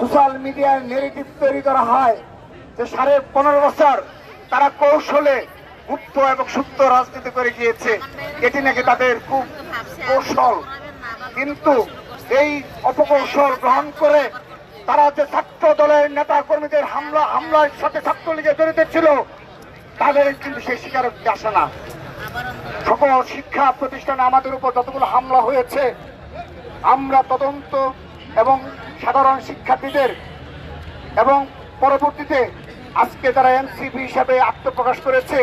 Social মিডিয়ায় negative তৈরি করা হয় যে 15.5 বছর তারা কৌশলে গুপ্ত এবং সুপ্ত রাজনীতি করে গিয়েছে, এটি নাকি তাদের খুব কৌশল। কিন্তু এই অপকৌশল গ্রহণ করে তারা যে ছাত্র দলের নেতা কর্মীদের হামলার সাথে ছাত্রলীগের জড়িত ছিল, তাদের কিন্তু সেই স্বীকারোক্তি আসে না। সকল শিক্ষা প্রতিষ্ঠানে আমাদের উপর যতগুলো হামলা হয়েছে, আমরা তদন্ত এবং সাধারণ শিক্ষার্থীদের এবং পরবর্তীতে আজকে যারা এনসিপি হিসাবে আত্মপ্রকাশ করেছে,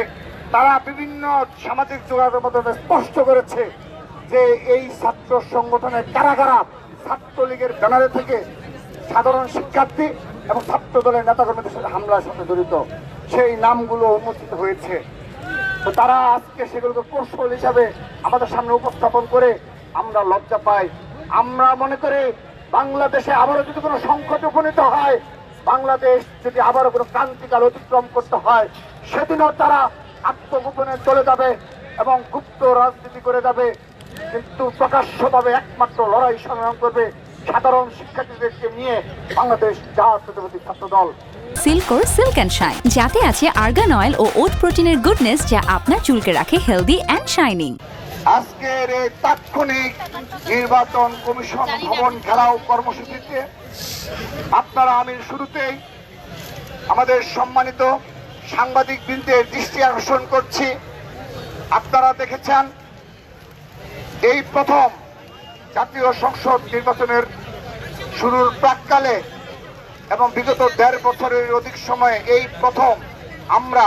তারা বিভিন্ন সামাজিক যোগাযোগ মাধ্যমে স্পষ্ট করেছে যে এই ছাত্র সংগঠনের কারা ছাত্রলীগের ব্যানারে থেকে সাধারণ শিক্ষার্থী এবং ছাত্র দলের নেতাকর্মীদের সাথে হামলার সাথে জড়িত, সেই নামগুলো উন্মোচিত হয়েছে। তো তারা আজকে সেগুলোকে কৌশল হিসাবে আমাদের সামনে উপস্থাপন করে আমরা লজ্জা পাই। আমরা মনে করি বাংলাদেশে আবারও যদি কোনো সংকটে উপনীত হয়, বাংলাদেশ যদি আবারও কোনো ক্রান্তিকাল অতিক্রম করতে হয়, সেদিনও তারা আত্মগোপনে চলে যাবে এবং গুপ্ত রাজনীতি করে যাবে, কিন্তু প্রকাশ্যভাবে একমাত্র লড়াই সংগ্রাম করবে সাধারণ শিক্ষার্থীদেরকে নিয়ে বাংলাদেশ জাতীয়তাবাদী ছাত্র দল। সিল্কোর সিল্ক অ্যান্ড শাইন, যাতে আছে আর্গান অয়েল ও ওট প্রোটিনের গুডনেস, যা আপনার চুলকে রাখে হেলদি অ্যান্ড শাইনিং। আজকের এই তাৎক্ষণিক নির্বাচন কমিশন ভবন ঘেরাও কর্মসূচিতে আপনারা আমি শুরুতেই আমাদের সম্মানিত সাংবাদিক বৃন্দের দৃষ্টি আকর্ষণ করছি। আপনারা দেখেছেন এই প্রথম জাতীয় সংসদ নির্বাচনের শুরুর প্রাককালে এবং বিগত 1.5 বছরের অধিক সময়ে এই প্রথম আমরা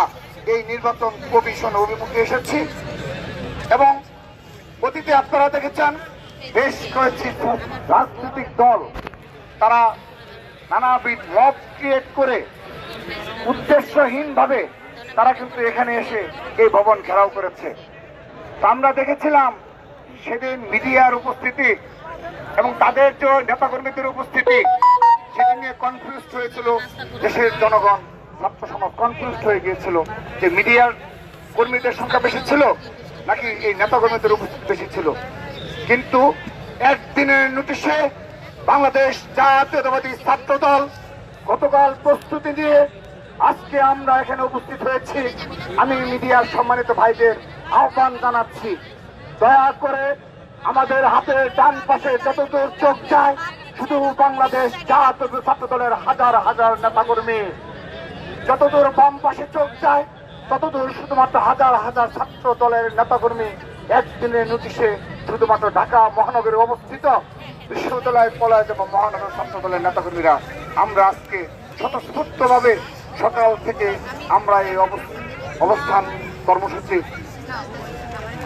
এই নির্বাচন কমিশন অভিমুখে এসেছি। এবং অতীতে আপনারা দেখেছেন বেশ কয়েকটি রাজনৈতিক দল তারা নানাবিধ লব ক্রিয়েট করে উদ্দেশ্যহীনভাবে তারা কিন্তু এখানে এসে এই ভবন ঘেরাও করেছে। আমরা দেখেছিলাম সেদিন মিডিয়ার উপস্থিতি এবং তাদের যে নেতাকর্মীদের উপস্থিতি, সেটি নিয়ে কনফিউজ হয়েছিল দেশের জনগণ, ছাত্র সমাজ কনফিউজ হয়ে গিয়েছিল যে মিডিয়ার কর্মীদের সংখ্যা বেশি ছিল নাকি এই নেতাকর্মীদের উপস্থিতি বেশি ছিল। কিন্তু একদিনের নোটিশে বাংলাদেশ জাতীয়তাবাদী ছাত্র দল গতকাল প্রস্তুতি নিয়ে আজকে আমরা এখানে উপস্থিত হয়েছি। আমি মিডিয়ার সম্মানিত ভাইদের আহ্বান জানাচ্ছি, দয়া করে আমাদের হাতের ডান পাশে যতদূর চোখ যায় শুধু বাংলাদেশ জাতীয় ছাত্র দলের হাজার হাজার নেতাকর্মী, যতদূর বাম পাশে চোখ যায় ততদূর শুধুমাত্র হাজার হাজার ছাত্র দলের নেতাকর্মী একদিনের নোটিশে শুধুমাত্র ঢাকা মহানগরে অবস্থিত বিশ্ববিদ্যালয় পলায়ন এবং মহানগর ছাত্র দলের নেতাকর্মীরা আমরা আজকে স্বতঃস্ফূর্তভাবে সকাল থেকে আমরা এই অবস্থান কর্মসূচি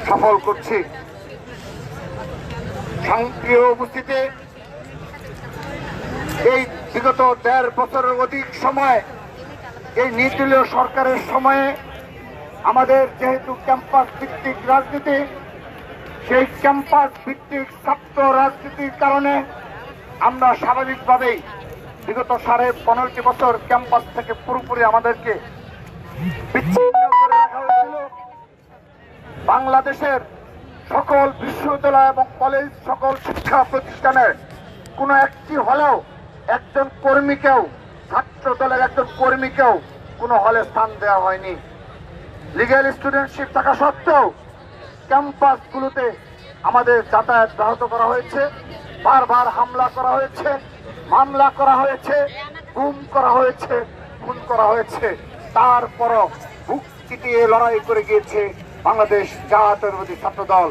সফল করছি। প্রিয় উপস্থিতি, এই বিগত 1.5 বছরের অধিক সময় এই নির্দলীয় সরকারের সময়ে আমাদের যেহেতু ক্যাম্পাস ভিত্তিক রাজনীতি, সেই ক্যাম্পাস ভিত্তিক ছাত্র রাজনীতির কারণে আমরা স্বাভাবিকভাবেই বিগত 15.5 বছর ক্যাম্পাস থেকে পুরোপুরি আমাদেরকে বিচ্ছিন্ন করে রাখা হয়েছিল। বাংলাদেশের সকল বিশ্ববিদ্যালয় এবং কলেজ, সকল শিক্ষা প্রতিষ্ঠানের কোনো একটি হলেও একজন কর্মীকেও, ছাত্র দলের একজন কর্মীকেও কোনো হলে স্থান দেওয়া হয়নি। লিগ্যাল স্টুডেন্টশিপ থাকা সত্ত্বেও ক্যাম্পাসগুলোতে আমাদের যাতায়াত ব্যাহত করা হয়েছে, বারবার হামলা করা হয়েছে, মামলা করা হয়েছে, গুম করা হয়েছে, খুন করা হয়েছে। তারপরও বুক চিতিয়ে লড়াই করে গিয়েছে বাংলাদেশ জাতীয়তাবাদী ছাত্র দল।